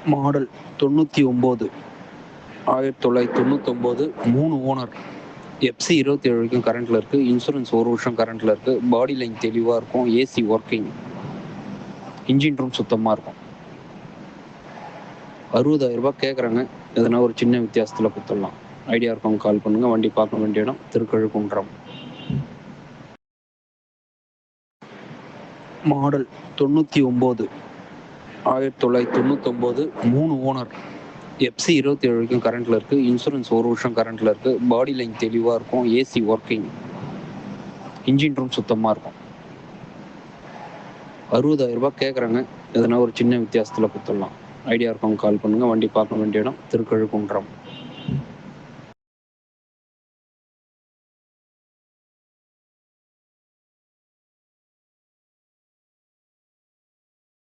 Model 99, 1999, 3 owner. FC 27 வரைக்கும் கரண்ட்டில் இருக்குது. இன்சூரன்ஸ் 1 வருஷம் கரண்ட்டில் இருக்குது. பாடி லைன் தெளிவாக இருக்கும். AC working. இன்ஜின் ரூம் சுத்தமாக இருக்கும். 60,000 கேட்குறாங்க. எதனா ஒரு சின்ன வித்தியாசத்தில் கொடுத்துடலாம். ஐடியா இருக்கவங்க கால் பண்ணுங்கள். வண்டி பார்க்க வேண்டிய இடம் திருக்கழுக்குன்றம். Model 99, 1999, 3 owner. எஃப்சி 27 வரைக்கும் கரண்ட்டில் இருக்குது. இன்சூரன்ஸ் 1 வருஷம் கரண்ட்டில் இருக்குது. பாடி லைன் தெளிவாக இருக்கும். AC working. இன்ஜின் ரூம் சுத்தமாக இருக்கும். 60,000 கேட்குறாங்க. எதனா ஒரு சின்ன வித்தியாசத்தில் கொடுத்துடலாம். ஐடியா இருக்கவங்க கால் பண்ணுங்கள். வண்டி பார்க்க வேண்டிய இடம் திருக்கழுக்குன்றம்.